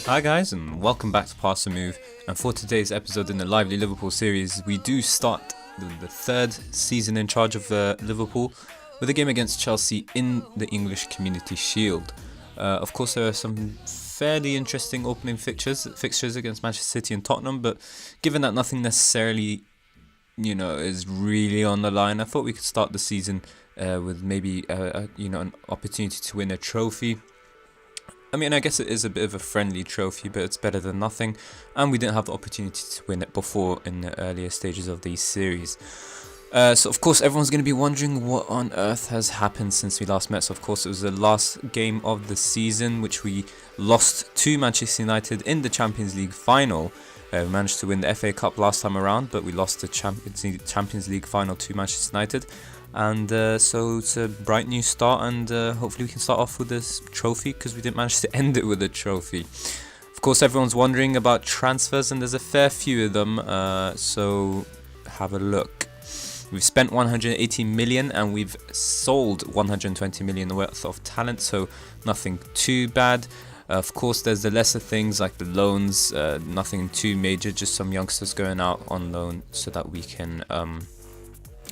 Hi guys, and welcome back to Pass and Move. And for today's episode in the Lively Liverpool series, we do start the third season in charge of Liverpool with a game against Chelsea in the English Community Shield. Of course, there are some fairly interesting opening fixtures against Manchester City and Tottenham, but given that nothing necessarily, is really on the line, I thought we could start the season with maybe an opportunity to win a trophy. I mean, I guess it is a bit of a friendly trophy, but it's better than nothing. And we didn't have the opportunity to win it before in the earlier stages of the series. So, of course, everyone's going to be wondering what on earth has happened since we last met. So, of course, it was the last game of the season, which we lost to Manchester United in the Champions League final. We managed to win the FA Cup last time around, but we lost the Champions League final to Manchester United. And so it's a bright new start, and hopefully we can start off with this trophy, because we didn't manage to end it with a trophy. Of course, everyone's wondering about transfers, and there's a fair few of them, so have a look. We've spent 180 million and we've sold 120 million worth of talent, so nothing too bad. Of course, there's the lesser things like the loans, nothing too major, just some youngsters going out on loan so that we can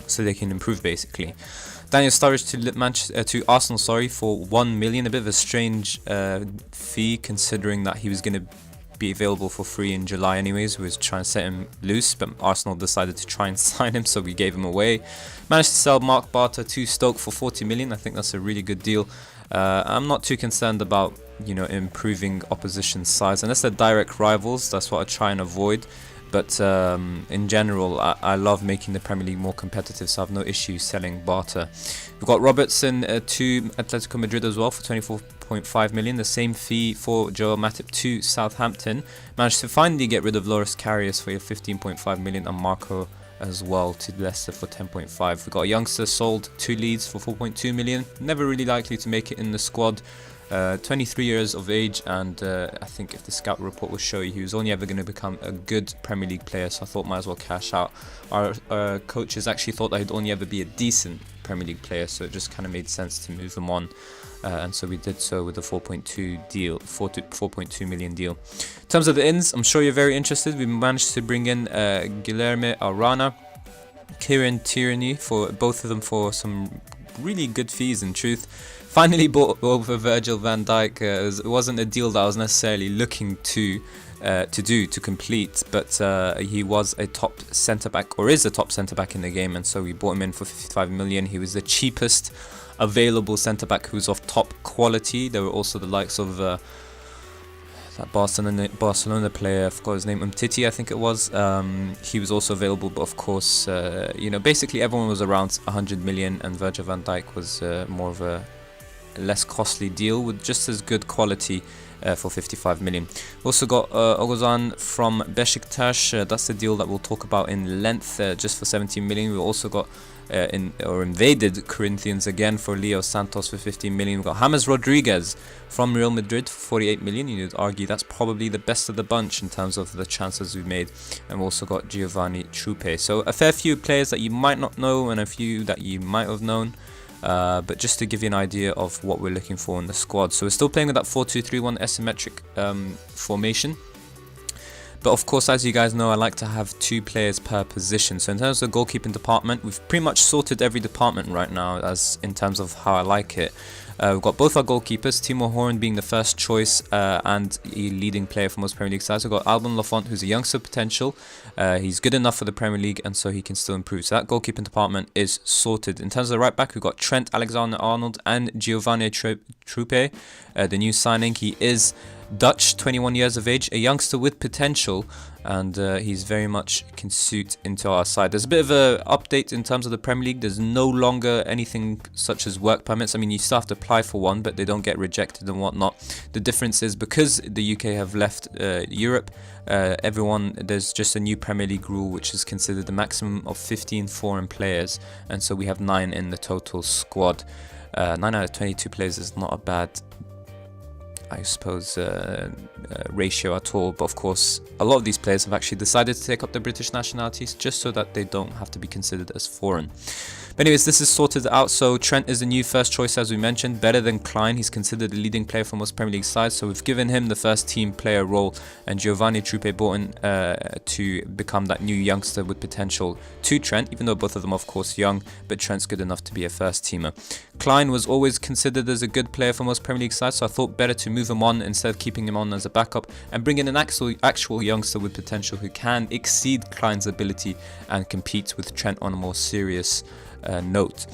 so they can improve basically. Daniel Sturridge to Arsenal, for 1 million, a bit of a strange fee considering that he was going to be available for free in July anyways. We was trying to set him loose, but Arsenal decided to try and sign him, so we gave him away. Managed to sell Mark Barter to Stoke for 40 million. I think that's a really good deal. I'm not too concerned about improving opposition size unless they're direct rivals. That's what I try and avoid. But in general, I love making the Premier League more competitive, so I have no issue selling Barter. We've got Robertson to Atletico Madrid as well for 24.5 million. The same fee for Joel Matip to Southampton. Managed to finally get rid of Loris Karius for 15.5 million and Marco as well to Leicester for 10.5. We've got a youngster sold to Leeds for 4.2 million. Never really likely to make it in the squad. 23 years of age, and I think if the scout report will show you, he was only ever going to become a good Premier League player, so I thought might as well cash out. Our coaches actually thought that he'd only ever be a decent Premier League player, so it just kind of made sense to move him on, and so we did so with a 4.2 million deal. In terms of the ins, I'm sure you're very interested. We managed to bring in Guilherme Arana, Kieran Tierney, for both of them for some really good fees in truth. Finally bought over Virgil van Dijk. It wasn't a deal that I was necessarily looking to complete, but he was a top centre-back, or is a top centre-back in the game, and so we bought him in for 55 million. He was the cheapest available centre-back who was of top quality. There were also the likes of that Barcelona player, I forgot his name, Umtiti, I think it was. He was also available, but of course, basically everyone was around 100 million, and Virgil van Dijk was more of a less costly deal with just as good quality for 55 million. We also got Ogozan from Besiktas. That's the deal that we'll talk about in length, just for 17 million. We also got invaded Corinthians again for Leo Santos for 15 million. We've got James Rodriguez from Real Madrid for 48 million. You'd argue that's probably the best of the bunch in terms of the transfers we've made. And we also got Giovanni Truppe. So a fair few players that you might not know and a few that you might have known. But just to give you an idea of what we're looking for in the squad. So we're still playing with that 4-2-3-1 asymmetric formation. But of course, as you guys know, I like to have 2 players per position. So in terms of the goalkeeping department, we've pretty much sorted every department right now as in terms of how I like it. We've got both our goalkeepers, Timo Horn being the first choice and a leading player for most Premier League sides. We've got Alban Lafont, who's a youngster potential. He's good enough for the Premier League, and so he can still improve. So that goalkeeping department is sorted. In terms of the right back, we've got Trent Alexander-Arnold and Giovanni Truppe, the new signing. He is Dutch, 21 years of age, a youngster with potential, and he's very much can suit into our side. There's a bit of an update in terms of the Premier League. There's no longer anything such as work permits. I mean, you still have to apply for one, but they don't get rejected and whatnot. The difference is because the UK have left Europe, there's just a new Premier League rule which is considered the maximum of 15 foreign players, and so we have 9 in the total squad. 9 out of 22 players is not a bad I suppose, ratio at all. But of course, a lot of these players have actually decided to take up their British nationalities just so that they don't have to be considered as foreign. But anyways, this is sorted out. So Trent is the new first choice, as we mentioned, better than Klein. He's considered the leading player for most Premier League sides, so we've given him the first team player role, and Giovanni Truppe brought in to become that new youngster with potential to Trent, even though both of them are of course young, but Trent's good enough to be a first teamer. Klein was always considered as a good player for most Premier League sides, so I thought better to move him on instead of keeping him on as a backup and bring in an actual youngster with potential who can exceed Klein's ability and compete with Trent on a more serious note.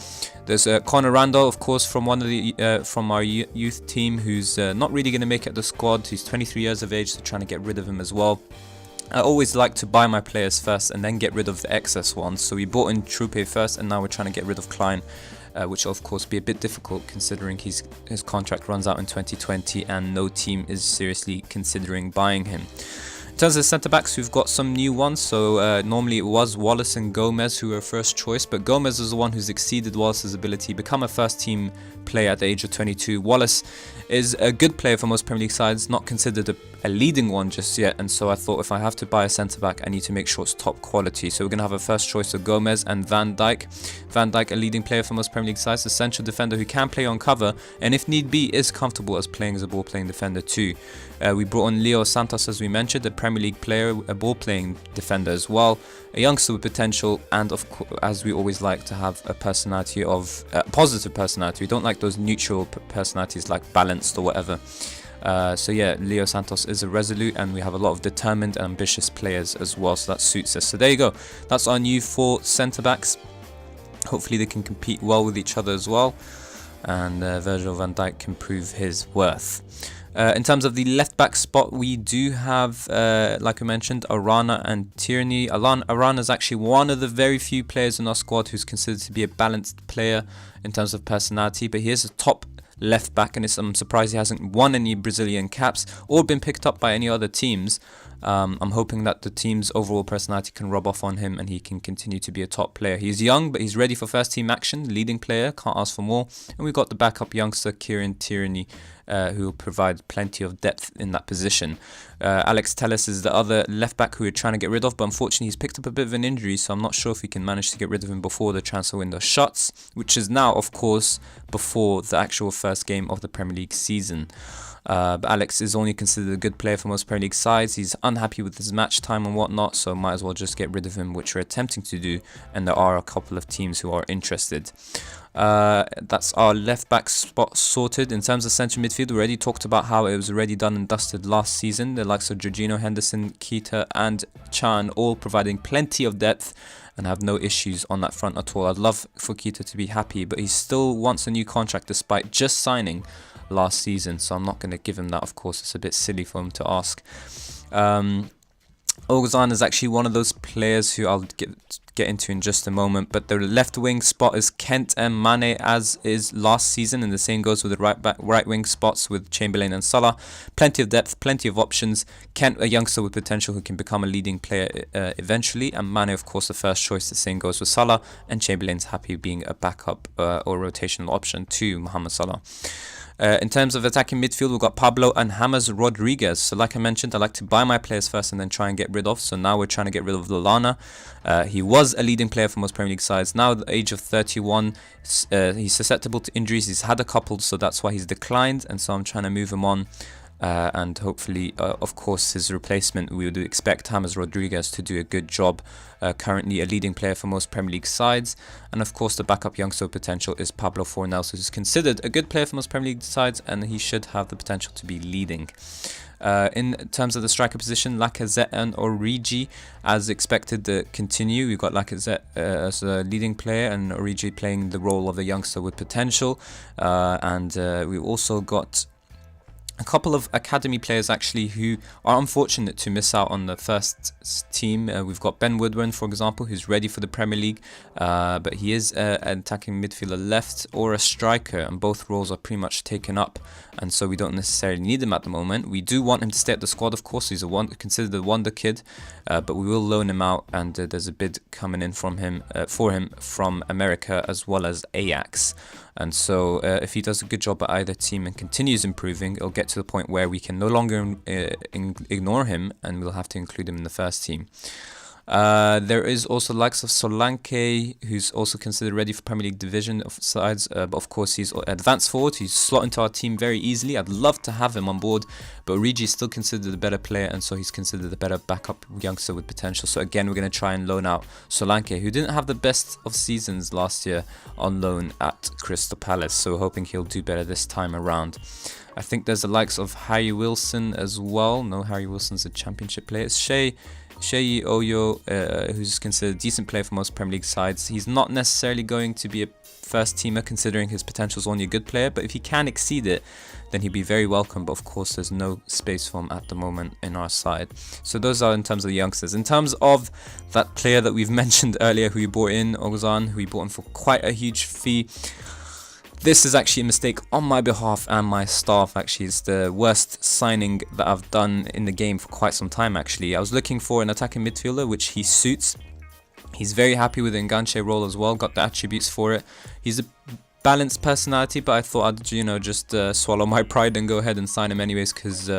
There's Conor Randall, of course, from one of the from our youth team, who's not really going to make it the squad. He's 23 years of age, so trying to get rid of him as well. I always like to buy my players first and then get rid of the excess ones. So we bought in Truppe first, and now we're trying to get rid of Klein, which will of course be a bit difficult considering his contract runs out in 2020 and no team is seriously considering buying him. In terms of centre-backs, we've got some new ones. So normally it was Wallace and Gomez who were first choice, but Gomez is the one who's exceeded Wallace's ability, become a first-team player at the age of 22. Wallace is a good player for most Premier League sides, not considered a leading one just yet, and so I thought if I have to buy a centre-back, I need to make sure it's top quality. So we're going to have a first choice of Gomez and Van Dijk. Van Dijk, a leading player for most Premier League sides, a central defender who can play on cover, and if need be, is comfortable as playing as a ball-playing defender too. We brought in Leo Santos, as we mentioned, a Premier League player, a ball-playing defender as well, a youngster with potential, and of course, as we always like to have a personality of positive personality. We don't like those neutral personalities like balanced or whatever. So yeah, Leo Santos is a resolute, and we have a lot of determined and ambitious players as well, so that suits us. So there you go, that's our new 4 centre-backs. Hopefully they can compete well with each other as well, and Virgil van Dijk can prove his worth. In terms of the left-back spot, we do have, like I mentioned, Arana and Tierney. Arana is actually one of the very few players in our squad who's considered to be a balanced player in terms of personality, but he is a top left back, and I'm surprised he hasn't won any Brazilian caps or been picked up by any other teams. I'm hoping that the team's overall personality can rub off on him and he can continue to be a top player. He's young, but he's ready for first team action, leading player, can't ask for more. And we've got the backup youngster Kieran Tierney, who will provide plenty of depth in that position. Alex Telles is the other left back who we're trying to get rid of, but unfortunately he's picked up a bit of an injury, so I'm not sure if we can manage to get rid of him before the transfer window shuts, which is now, of course, before the actual first game of the Premier League season. But Alex is only considered a good player for most Premier League sides. He's unhappy with his match time and whatnot, so might as well just get rid of him, which we're attempting to do, and there are a couple of teams who are interested. That's our left back spot sorted. In terms of centre midfield, we already talked about how it was already done and dusted last season. The likes of Jorginho, Henderson, Keita and Chan all providing plenty of depth and have no issues on that front at all. I'd love for Keita to be happy, but he still wants a new contract despite just signing last season, so I'm not going to give him that. Of course, it's a bit silly for him to ask. Oguzhan is actually one of those players who I'll get into in just a moment, but the left wing spot is Kent and Mane, as is last season, and the same goes with the right wing spots with Chamberlain and Salah. Plenty of depth, plenty of options. Kent, a youngster with potential who can become a leading player eventually, and Mane, of course, the first choice. The same goes with Salah, and Chamberlain's happy being a backup or rotational option to Mohamed Salah. In terms of attacking midfield, we've got Pablo and James Rodriguez. So like I mentioned, I like to buy my players first and then try and get rid of. So now we're trying to get rid of Lallana. He was a leading player for most Premier League sides. Now at the age of 31, he's susceptible to injuries. He's had a couple, so that's why he's declined. And so I'm trying to move him on. And hopefully, of course, his replacement, we would expect James Rodriguez to do a good job. Currently a leading player for most Premier League sides. And of course, the backup youngster potential is Pablo Fornals, who's considered a good player for most Premier League sides, and he should have the potential to be leading. In terms of the striker position, Lacazette and Origi, as expected, to continue. We've got Lacazette as a leading player and Origi playing the role of the youngster with potential. And we've also got a couple of academy players actually who are unfortunate to miss out on the first team. We've got Ben Woodburn, for example, who's ready for the Premier League, but he is an attacking midfielder left or a striker, and both roles are pretty much taken up, and so we don't necessarily need him at the moment. We do want him to stay at the squad, of course. He's considered a wonder kid, but we will loan him out, and there's a bid coming in from him for him from America as well as Ajax. And so if he does a good job at either team and continues improving, it'll get get to the point where we can no longer ignore him, and we'll have to include him in the first team. There is also the likes of Solanke, who's also considered ready for Premier League division of sides, but of course he's advanced forward. He's slot into our team very easily. I'd love to have him on board, but Origi is still considered a better player, and so he's considered a better backup youngster with potential. So again, we're going to try and loan out Solanke, who didn't have the best of seasons last year on loan at Crystal Palace, so we're hoping he'll do better this time around. I think there's the likes of Harry Wilson as well. No, Harry Wilson's a championship player. It's Sheyi Oyo, who's considered a decent player for most Premier League sides. He's not necessarily going to be a first teamer considering his potential is only a good player, but if he can exceed it, then he'd be very welcome. But of course, there's no space for him at the moment in our side. So those are in terms of the youngsters. In terms of that player that we've mentioned earlier, who we brought in, Ozan, who we brought in for quite a huge fee. This is actually a mistake on my behalf and my staff. Actually, it's the worst signing that I've done in the game for quite some time. Actually, I was looking for an attacking midfielder, which he suits. He's very happy with the enganche role as well, got the attributes for it. He's a balanced personality, but I thought I'd just swallow my pride and go ahead and sign him anyways, because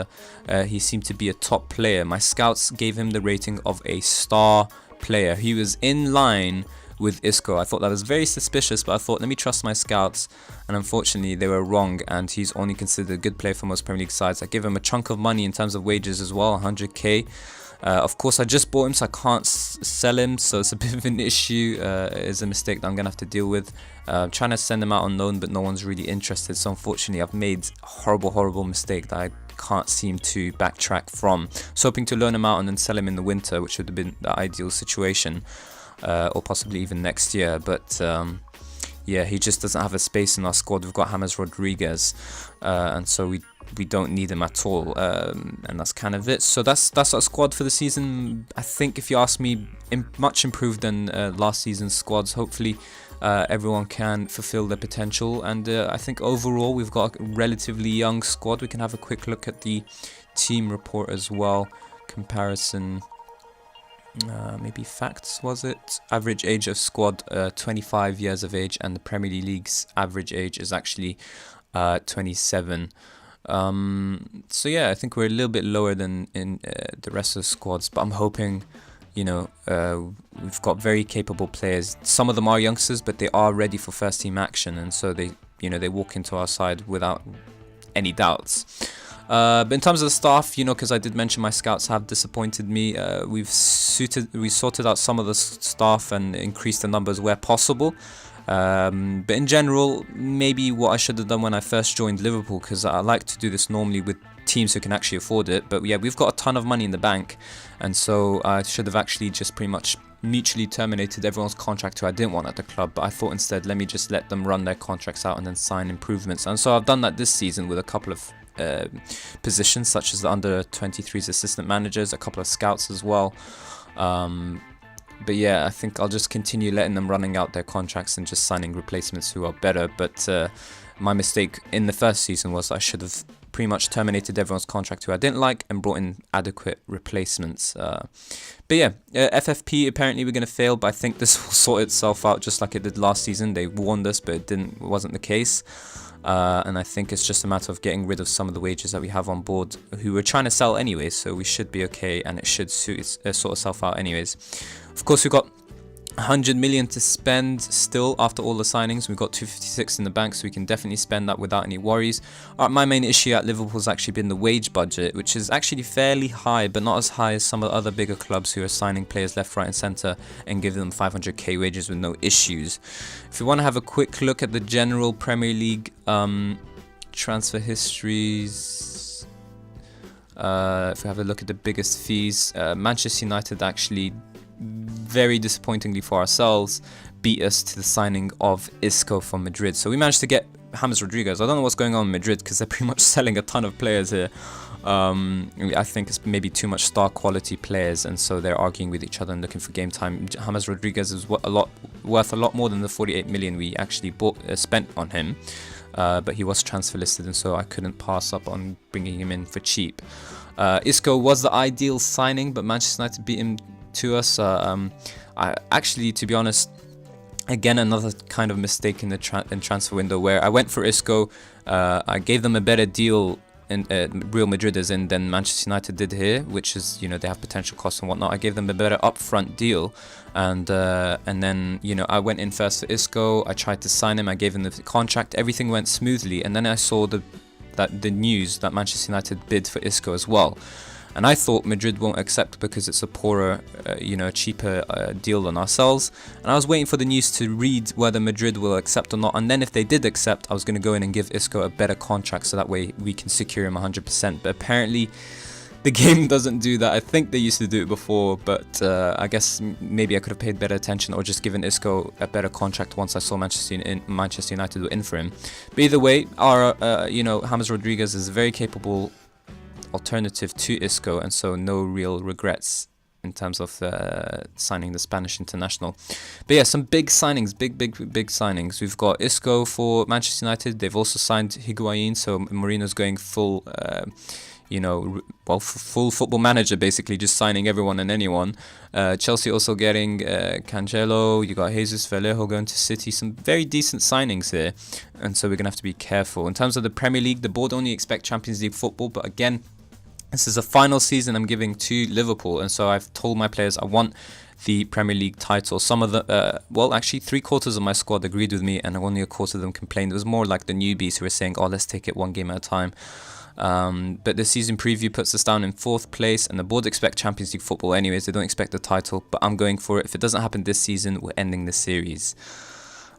he seemed to be a top player. My scouts gave him the rating of a star player. He was in line with Isco. I thought that was very suspicious, but I thought, let me trust my scouts, and unfortunately they were wrong, and he's only considered a good player for most Premier League sides. I give him a chunk of money in terms of wages as well, 100k. Of course, I just bought him, so I can't sell him, so it's a bit of an issue. It's a mistake that I'm gonna have to deal with. Trying to send him out on loan, but no one's really interested, so unfortunately I've made a horrible mistake that I can't seem to backtrack from. So hoping to loan him out and then sell him in the winter, which would have been the ideal situation. Or possibly even next year, but yeah, he just doesn't have a space in our squad. We've got James Rodriguez, and so we don't need him at all, and that's kind of it. So that's our squad for the season. I think, if you ask me, much improved than last season's squads. Hopefully everyone can fulfill their potential, and I think overall we've got a relatively young squad. We can have a quick look at the team report as well. Comparison. Maybe facts, was it? Average age of squad 25 years of age, and the Premier League's average age is actually 27. So yeah, I think we're a little bit lower than in the rest of the squads, but I'm hoping, we've got very capable players. Some of them are youngsters, but they are ready for first team action, and so they walk into our side without any doubts. But in terms of the staff, because I did mention my scouts have disappointed me, we sorted out some of the staff and increased the numbers where possible. But in general, maybe what I should have done when I first joined Liverpool, because I like to do this normally with teams who can actually afford it. But yeah, we've got a ton of money in the bank, and so I should have actually just pretty much mutually terminated everyone's contract who I didn't want at the club. But I thought instead, let me just let them run their contracts out and then sign improvements. And so I've done that this season with a couple of positions, such as the under-23s assistant managers, a couple of scouts as well. But yeah, I think I'll just continue letting them running out their contracts and just signing replacements who are better. But my mistake in the first season was I should have pretty much terminated everyone's contract who I didn't like and brought in adequate replacements. But yeah, FFP, apparently we're going to fail, but I think this will sort itself out just like it did last season. They warned us, but it wasn't the case. And I think it's just a matter of getting rid of some of the wages that we have on board, who we're trying to sell anyways, so we should be okay, and it should sort itself out anyways. Of course, we've got 100 million to spend still after all the signings. We've got 256 in the bank, so we can definitely spend that without any worries. My main issue at Liverpool has actually been the wage budget, which is actually fairly high, but not as high as some of the other bigger clubs who are signing players left, right and centre and giving them 500k wages with no issues. If you want to have a quick look at the general Premier League transfer histories, if we have a look at the biggest fees, Manchester United actually, very disappointingly for ourselves, beat us to the signing of Isco from Madrid. So we managed to get James Rodriguez. I don't know what's going on in Madrid, because they're pretty much selling a ton of players here. I think it's maybe too much star quality players, and so they're arguing with each other and looking for game time. James Rodriguez is worth a lot more than the 48 million we actually spent on him, but he was transfer listed, and so I couldn't pass up on bringing him in for cheap. Isco was the ideal signing, but Manchester United beat him to us. I actually, to be honest, again, another kind of mistake in the transfer window, where I went for Isco. I gave them a better deal Real Madrid is in than Manchester United did here, which is, they have potential costs and whatnot. I gave them a better upfront deal, and then I went in first for Isco. I tried to sign him. I gave him the contract. Everything went smoothly, and then I saw the news that Manchester United bid for Isco as well. And I thought Madrid won't accept because it's a poorer, cheaper deal than ourselves. And I was waiting for the news to read whether Madrid will accept or not. And then if they did accept, I was going to go in and give Isco a better contract so that way we can secure him 100%. But apparently the game doesn't do that. I think they used to do it before, but I guess maybe I could have paid better attention or just given Isco a better contract once I saw Manchester United were in for him. But either way, our James Rodriguez is a very capable alternative to Isco, and so no real regrets in terms of signing the Spanish international. But yeah, some big signings, big signings. We've got Isco for Manchester United. They've also signed Higuain, so Mourinho's going full full football manager, basically just signing everyone and anyone. Chelsea also getting Cancelo. You got Jesus Vallejo going to City. Some very decent signings here, and so we're gonna have to be careful. In terms of the Premier League, the board only expect Champions League football, but again, this is a final season I'm giving to Liverpool, and so I've told my players I want the Premier League title. Some of the, actually 3/4 of my squad agreed with me, and only a quarter of them complained. It was more like the newbies who were saying, "Oh, let's take it one game at a time." But the season preview puts us down in 4th place, and the board expect Champions League football anyways. They don't expect the title, but I'm going for it. If it doesn't happen this season, we're ending the series.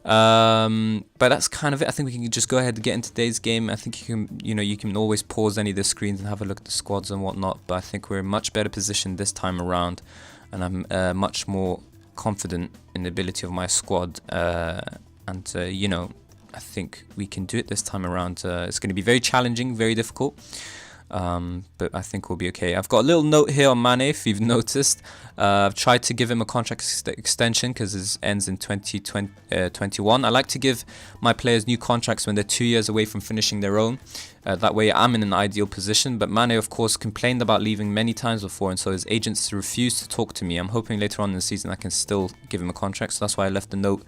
But that's kind of it. I think we can just go ahead and get into today's game. I think you can always pause any of the screens and have a look at the squads and whatnot, but I think we're in much better position this time around, and I'm much more confident in the ability of my squad, I think we can do it this time around. It's going to be very challenging, very difficult, but I think we'll be okay. I've got a little note here on Mane, if you've noticed. I've tried to give him a contract extension because it ends in 2021. I like to give my players new contracts when they're 2 years away from finishing their own. That way I'm in an ideal position. But Mane, of course, complained about leaving many times before, and so his agents refused to talk to me. I'm hoping later on in the season I can still give him a contract, so that's why I left the note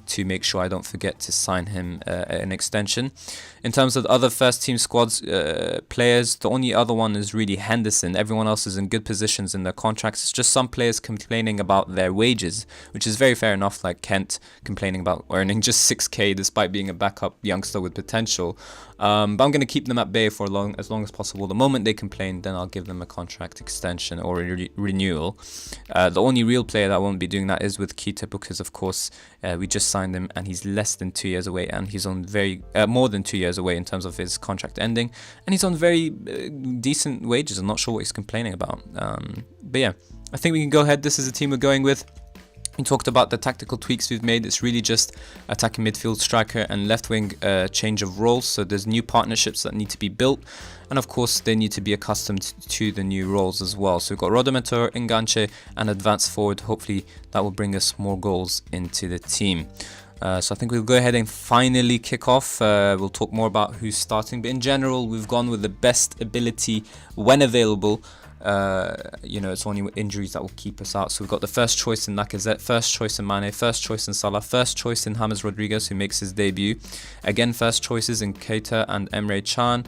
to make sure I don't forget to sign him an extension. In terms of the other first team squads players, the only other one is really Henderson. Everyone else is in good positions in their contracts. It's just some players complaining about their wages, which is very fair enough, like Kent complaining about earning just 6k despite being a backup youngster with potential. But I'm going to keep them at bay for as long as possible. The moment they complain, then I'll give them a contract extension or a renewal. The only real player that won't be doing that is with Keita, because of course we just signed him and he's less than 2 years away, and he's on more than 2 years away in terms of his contract ending, and he's on very decent wages. I'm not sure what he's complaining about. But yeah, I think we can go ahead. This is the team we're going with. We talked about the tactical tweaks we've made. It's really just attacking midfield, striker and left wing change of roles. So there's new partnerships that need to be built, and of course they need to be accustomed to the new roles as well. So we've got Rodomentor, Enganche and advanced forward. Hopefully that will bring us more goals into the team. So I think we'll go ahead and finally kick off. We'll talk more about who's starting, but in general we've gone with the best ability when available. It's only injuries that will keep us out. So we've got the first choice in Lacazette, first choice in Mane, first choice in Salah, first choice in James Rodriguez, who makes his debut. Again, first choices in Keita and Emre Can.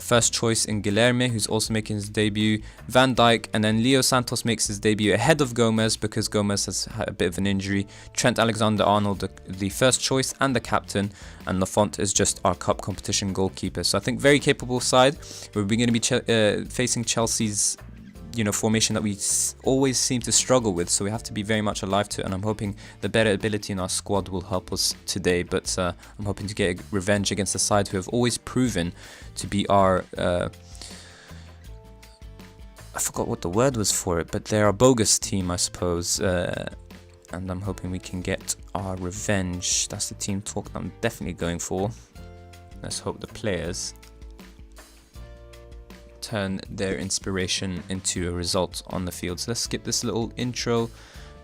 First choice in Guilherme, who's also making his debut. Van Dijk, and then Leo Santos makes his debut ahead of Gomez because Gomez has had a bit of an injury. Trent Alexander-Arnold, the first choice and the captain, and Lafont is just our cup competition goalkeeper. So I think very capable side. We're going to be facing Chelsea's formation that we always seem to struggle with, so we have to be very much alive to it, and I'm hoping the better ability in our squad will help us today. But I'm hoping to get revenge against the side who have always proven to be our I forgot what the word was for it, but they're a bogus team, I suppose, and I'm hoping we can get our revenge. That's the team talk that I'm definitely going for. Let's hope the players turn their inspiration into a result on the field. So let's skip this little intro,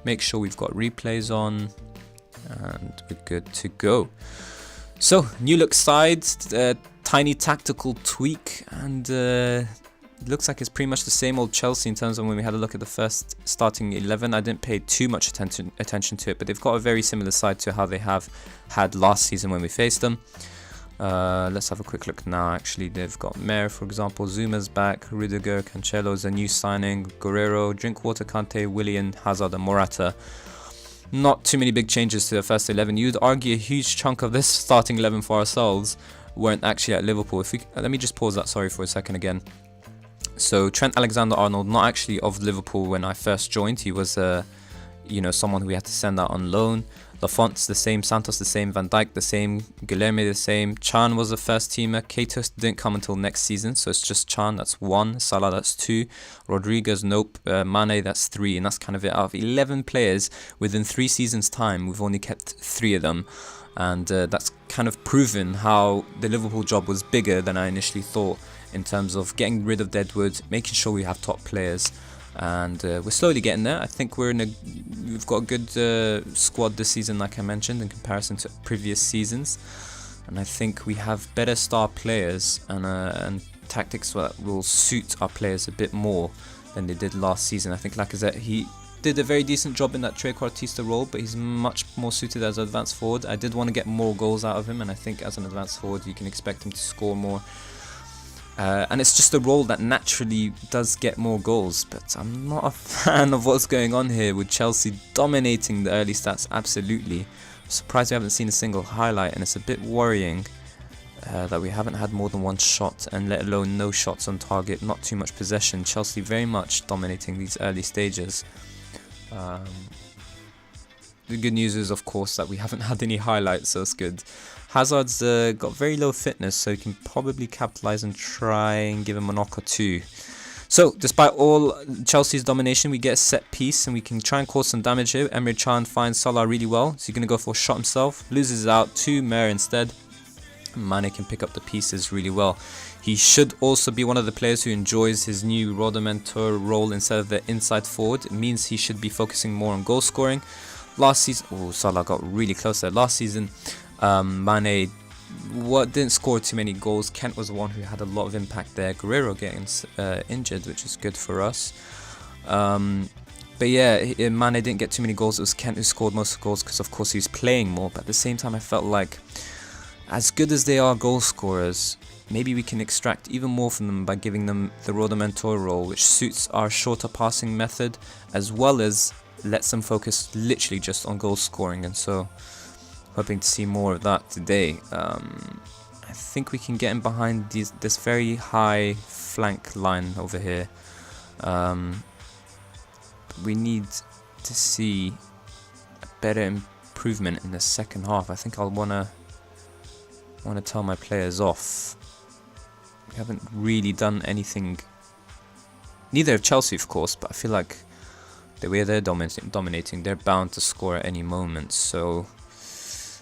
make sure we've got replays on, and we're good to go. So new look side, tiny tactical tweak, and looks like it's pretty much the same old Chelsea in terms of when we had a look at the first starting 11. I didn't pay too much attention to it, but they've got a very similar side to how they have had last season when we faced them. Let's have a quick look now. Actually, they've got Mayer, for example. Zuma's back. Rudiger, Cancelo's a new signing. Guerrero, Drinkwater, Kante, Willian, Hazard, and Morata. Not too many big changes to the first 11. You'd argue a huge chunk of this starting 11 for ourselves weren't actually at Liverpool. Let me just pause that, sorry, for a second again. So Trent Alexander-Arnold, not actually of Liverpool when I first joined. He was someone who we had to send out on loan. Lafont's the same, Santos the same, Van Dijk the same, Guilherme the same. Chan was the first teamer. Keita didn't come until next season, so it's just Chan, that's 1. Salah, that's 2. Rodriguez, nope. Mane, that's 3. And that's kind of it. Out of 11 players within 3 seasons' time, we've only kept 3 of them. And that's kind of proven how the Liverpool job was bigger than I initially thought in terms of getting rid of Deadwood, making sure we have top players. And we're slowly getting there. I think we've got a good squad this season, like I mentioned, in comparison to previous seasons. And I think we have better star players and tactics that will suit our players a bit more than they did last season. I think Lacazette, he did a very decent job in that trequartista role, but he's much more suited as an advanced forward. I did want to get more goals out of him, and I think as an advanced forward you can expect him to score more. And it's just a role that naturally does get more goals, but I'm not a fan of what's going on here with Chelsea dominating the early stats, absolutely. I'm surprised we haven't seen a single highlight, and it's a bit worrying that we haven't had more than 1 shot, and let alone no shots on target, not too much possession. Chelsea very much dominating these early stages. The good news is, of course, that we haven't had any highlights, so it's good. Hazard's got very low fitness, so he can probably capitalise and try and give him a knock or 2. So, despite all Chelsea's domination, we get a set piece and we can try and cause some damage here. Emre Can finds Salah really well, so he's going to go for a shot himself. Loses out to Mayer instead. Mane can pick up the pieces really well. He should also be one of the players who enjoys his new Rodomentor role instead of the inside forward. It means he should be focusing more on goal scoring. Last season, Salah got really close there. Last season, Mane didn't score too many goals. Kent was the one who had a lot of impact there. Guerrero getting injured, which is good for us. But yeah, Mane didn't get too many goals. It was Kent who scored most of the goals because, of course, he was playing more. But at the same time, I felt like, as good as they are goal scorers, maybe we can extract even more from them by giving them the Rodomentor role, which suits our shorter passing method, as well as lets them focus literally just on goal scoring. And so, hoping to see more of that today. I think we can get in behind this very high flank line over here. We need to see a better improvement in the second half. I think I'll wanna tell my players off. We haven't really done anything. Neither have Chelsea, of course, but I feel like the way they're dominating, they're bound to score at any moment. So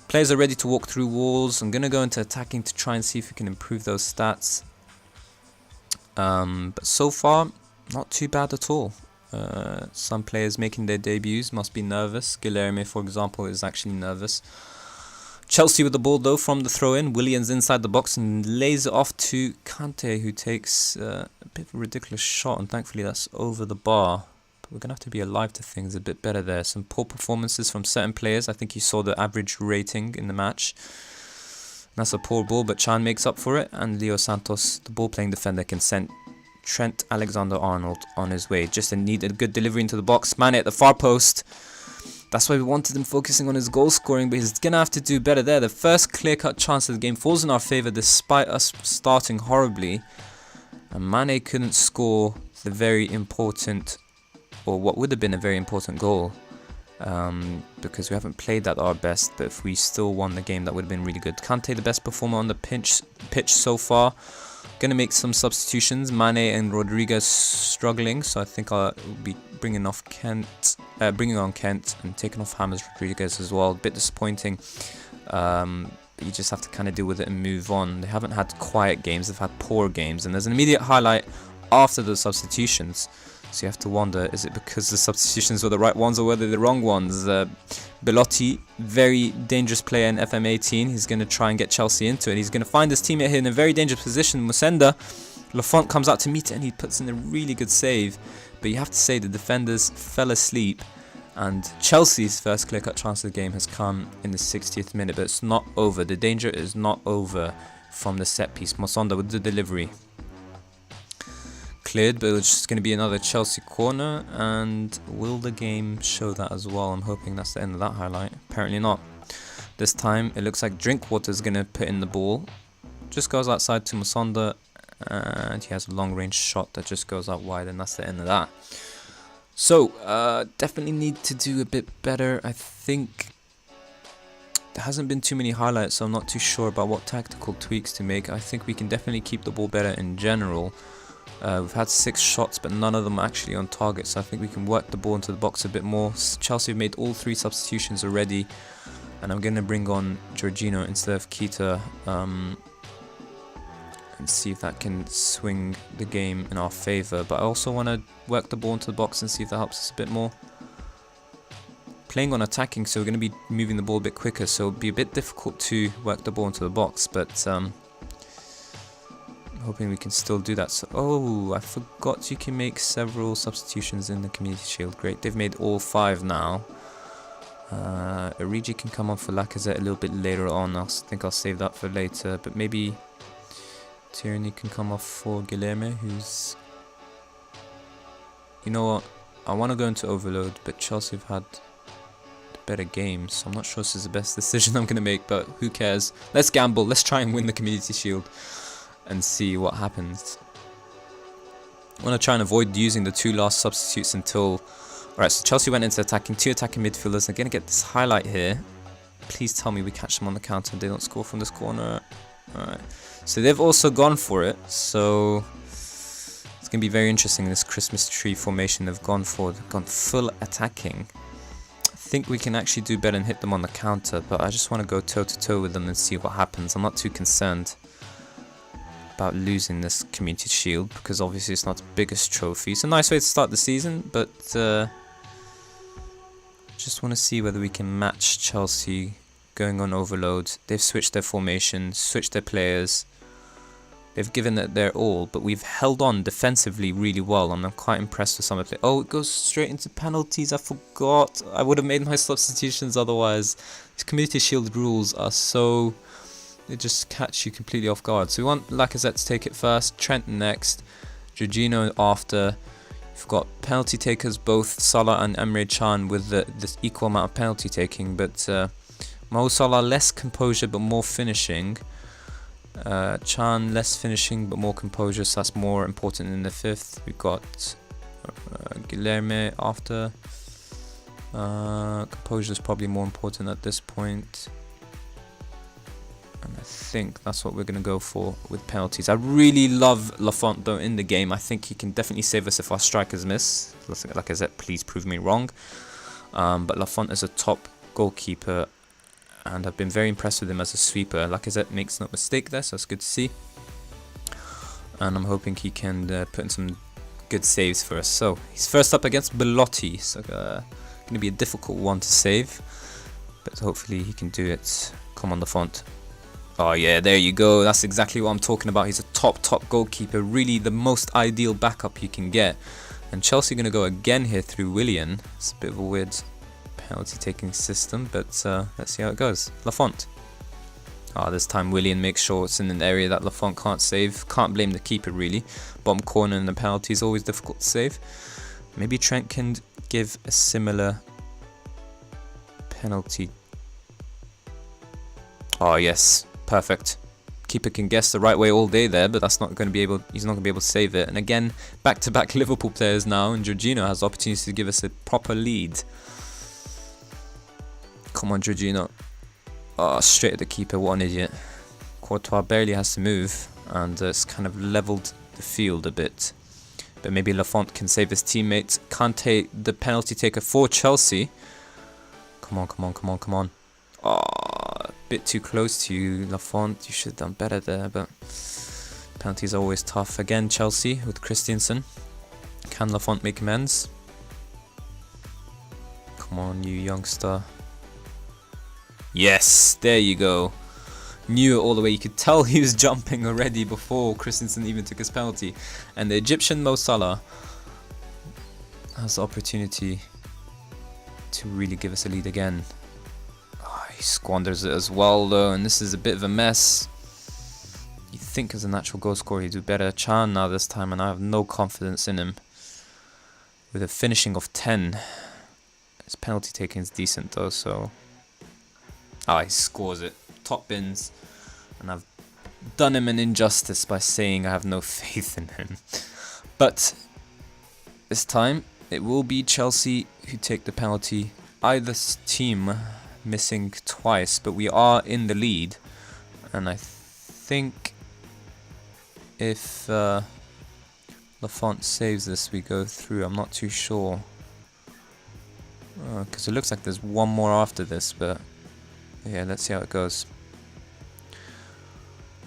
players are ready to walk through walls. I'm gonna go into attacking to try and see if we can improve those stats. But so far, not too bad at all. Some players making their debuts must be nervous. Guilherme, for example, is actually nervous. Chelsea with the ball though from the throw-in. Williams inside the box and lays it off to Kante, who takes a bit of a ridiculous shot, and thankfully that's over the bar. But we're going to have to be alive to things a bit better there. Some poor performances from certain players. I think you saw the average rating in the match. That's a poor ball, but Chan makes up for it, and Leo Santos, the ball-playing defender, can send Trent Alexander-Arnold on his way. Just needed a good delivery into the box. Mane at the far post. That's why we wanted him focusing on his goal scoring, but he's going to have to do better there. The first clear-cut chance of the game falls in our favour despite us starting horribly. And Mane couldn't score the very important, or what would have been a very important goal, because we haven't played at our best. But if we still won the game, that would have been really good. Kante, the best performer on the pitch so far. Going to make some substitutions. Mane and Rodriguez struggling, so I think I'll be bringing on Kent and taking off James Rodriguez as well. A bit disappointing, but you just have to kind of deal with it and move on. They haven't had quiet games, they've had poor games, and there's an immediate highlight after the substitutions. So you have to wonder, is it because the substitutions were the right ones or were they the wrong ones? Belotti, very dangerous player in FM18. He's going to try and get Chelsea into it. He's going to find his teammate here in a very dangerous position. Musenda, Lafont comes out to meet it and he puts in a really good save. But you have to say the defenders fell asleep And Chelsea's first clear-cut chance of the game has come in the 60th minute, but it's not over. The danger is not over from the set piece. Musonda with the delivery. Cleared, but it's just going to be another Chelsea corner. And will the game show that as well? I'm hoping that's the end of that highlight. Apparently not. This time it looks like Drinkwater is going to put in the ball. Just goes outside to Musonda, and he has a long-range shot that just goes out wide, and that's the end of that. So, definitely need to do a bit better. I think there hasn't been too many highlights, so I'm not too sure about what tactical tweaks to make. I think we can definitely keep the ball better in general. We've had 6 shots, but none of them are actually on target, so I think we can work the ball into the box a bit more. Chelsea have made all 3 substitutions already, and I'm going to bring on Jorginho instead of Keita, and see if that can swing the game in our favour. But I also want to work the ball into the box and see if that helps us a bit more. Playing on attacking, so we're going to be moving the ball a bit quicker, so it'll be a bit difficult to work the ball into the box, but I'm hoping we can still do that. So, oh, I forgot you can make several substitutions in the Community Shield. Great, they've made all 5 now. Origi can come on for Lacazette a little bit later on. I think I'll save that for later, but maybe Tierney can come off for Guilherme, who's... You know what? I want to go into overload, but Chelsea have had better games, so I'm not sure this is the best decision I'm going to make, but who cares? Let's gamble. Let's try and win the Community Shield and see what happens. I want to try and avoid using the 2 last substitutes until... Alright, so Chelsea went into attacking, 2 attacking midfielders. I'm going to get this highlight here. Please tell me we catch them on the counter and they don't score from this corner. Alright. So they've also gone for it, so it's going to be very interesting, this Christmas tree formation they've gone for. They've gone full attacking. I think we can actually do better and hit them on the counter, but I just want to go toe-to-toe with them and see what happens. I'm not too concerned about losing this Community Shield, because obviously it's not the biggest trophy. It's a nice way to start the season, but just want to see whether we can match Chelsea going on overload. They've switched their formation, switched their players. They've given it their all, but we've held on defensively really well, and I'm quite impressed with some of it. Oh, it goes straight into penalties. I forgot. I would have made my substitutions otherwise. These Community Shield rules are so... They just catch you completely off guard. So we want Lacazette to take it first, Trent next, Jorginho after. We've got penalty takers, both Salah and Emre Can, with this equal amount of penalty taking, but Mo Salah less composure but more finishing. Can less finishing but more composure, so that's more important in the 5th. We've got Guilherme after. Composure is probably more important at this point. And I think that's what we're going to go for with penalties. I really love Lafont though in the game. I think he can definitely save us if our strikers miss. Like I said, please prove me wrong. But Lafont is a top goalkeeper, and I've been very impressed with him as a sweeper. Like I said, makes no mistake there, so it's good to see. And I'm hoping he can put in some good saves for us. So he's first up against Belotti, so going to be a difficult one to save, but hopefully he can do it. Come on, Lafont. Oh yeah, there you go. That's exactly what I'm talking about. He's a top goalkeeper. Really the most ideal backup you can get. And Chelsea going to go again here through Willian. It's a bit of a weird penalty taking system, but let's see how it goes. Lafont. This time Willian makes sure it's in an area that Lafont can't save. Can't blame the keeper really. Bottom corner and the penalty is always difficult to save. Maybe Trent can give a similar penalty. Oh yes. Perfect. Keeper can guess the right way all day there, but that's not going to be able. He's not going to be able to save it. And again, back-to-back Liverpool players now, and Jorginho has the opportunity to give us a proper lead. Come on, Jorginho. Straight at the keeper. What an idiot. Courtois barely has to move, and it's kind of leveled the field a bit. But maybe Lafont can save his teammates. Kante, the penalty taker for Chelsea. Come on. Bit too close to you, Lafont. You should have done better there, but penalties are always tough. Again, Chelsea with Christensen. Can Lafont make amends? Come on, you youngster. Yes, there you go. Knew it all the way. You could tell he was jumping already before Christensen even took his penalty. And the Egyptian Mo Salah has the opportunity to really give us a lead again. Oh, he squanders it as well though, and this is a bit of a mess. You think as a natural goal scorer he'd do better. Chan now this time, and I have no confidence in him. With a finishing of 10. His penalty taking is decent though, so... Ah, he scores it. Top bins. And I've done him an injustice by saying I have no faith in him. But this time it will be Chelsea who take the penalty. Either team missing twice, but we are in the lead. And I think if Lafont saves this, we go through. I'm not too sure. Because it looks like there's one more after this, but yeah, let's see how it goes.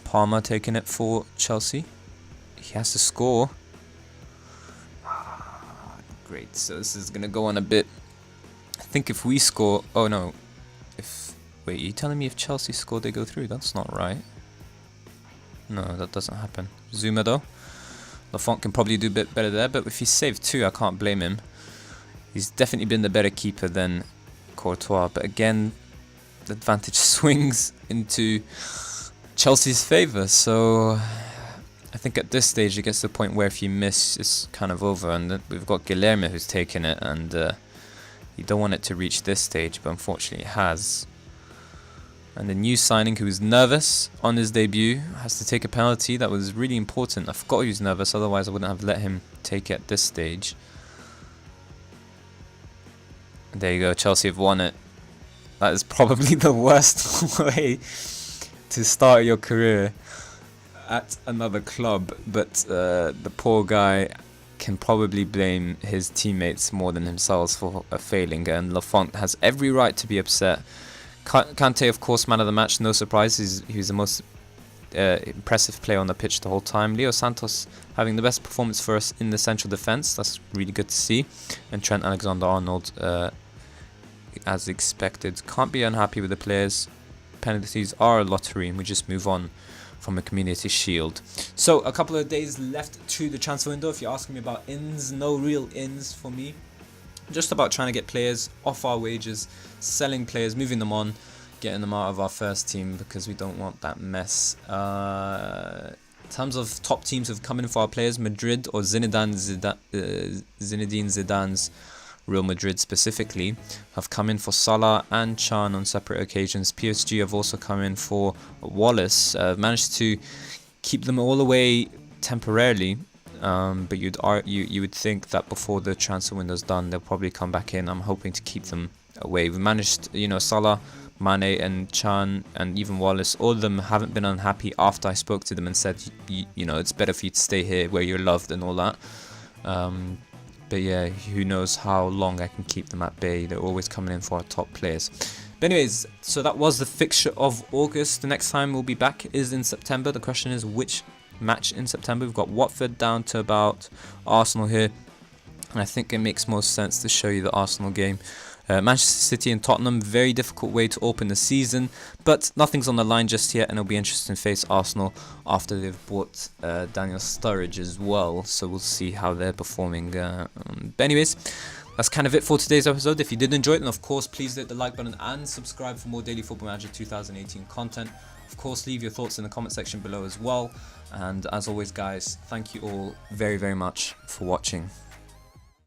Palmer taking it for Chelsea. He has to score. Great, so this is going to go on a bit. I think if we score... Oh no. Wait, are you telling me if Chelsea score they go through? That's not right. No, that doesn't happen. Zuma though. Lafont can probably do a bit better there, but if he saved 2, I can't blame him. He's definitely been the better keeper than Courtois, but again, the advantage swings into Chelsea's favour, so I think at this stage it gets to the point where if you miss, it's kind of over, and we've got Guilherme who's taken it, and you don't want it to reach this stage, but unfortunately it has. And the new signing, who is nervous on his debut, has to take a penalty. That was really important. I forgot he was nervous, otherwise I wouldn't have let him take it at this stage. There you go, Chelsea have won it. That is probably the worst way to start your career at another club, but the poor guy can probably blame his teammates more than himself for failing, and Lafont has every right to be upset. Kante, of course, man of the match, no surprise. He's the most impressive player on the pitch the whole time. Leo Santos having the best performance for us in the central defence. That's really good to see. And Trent Alexander-Arnold, as expected. Can't be unhappy with the players. Penalties are a lottery, and we just move on from a Community Shield. So, a couple of days left to the transfer window. If you're asking me about ins, no real ins for me. Just about trying to get players off our wages, selling players, moving them on, getting them out of our first team because we don't want that mess. In terms of top teams who've come in for our players, Madrid or Zinedine Zidane's Real Madrid specifically have come in for Salah and Chan on separate occasions. PSG have also come in for Wallace. Managed to keep them all away temporarily. But you would think that before the transfer window's done, they'll probably come back in. I'm hoping to keep them away. We managed, Salah, Mane and Chan and even Wallace, all of them haven't been unhappy after I spoke to them and said, it's better for you to stay here where you're loved and all that. But yeah, who knows how long I can keep them at bay. They're always coming in for our top players. But anyways, so that was the fixture of August. The next time we'll be back is in September. The question is which match in September. We've got Watford down to about Arsenal here, and I think it makes most sense to show you the Arsenal game. Manchester City and Tottenham, very difficult way to open the season, but nothing's on the line just yet, and it'll be interesting to face Arsenal after they've bought Daniel Sturridge as well, so we'll see how they're performing. But anyways, that's kind of it for today's episode. If you did enjoy it, then of course please hit the like button and subscribe for more Daily Football Manager 2018 content. Of course, leave your thoughts in the comment section below as well. And as always, guys, thank you all very, very much for watching.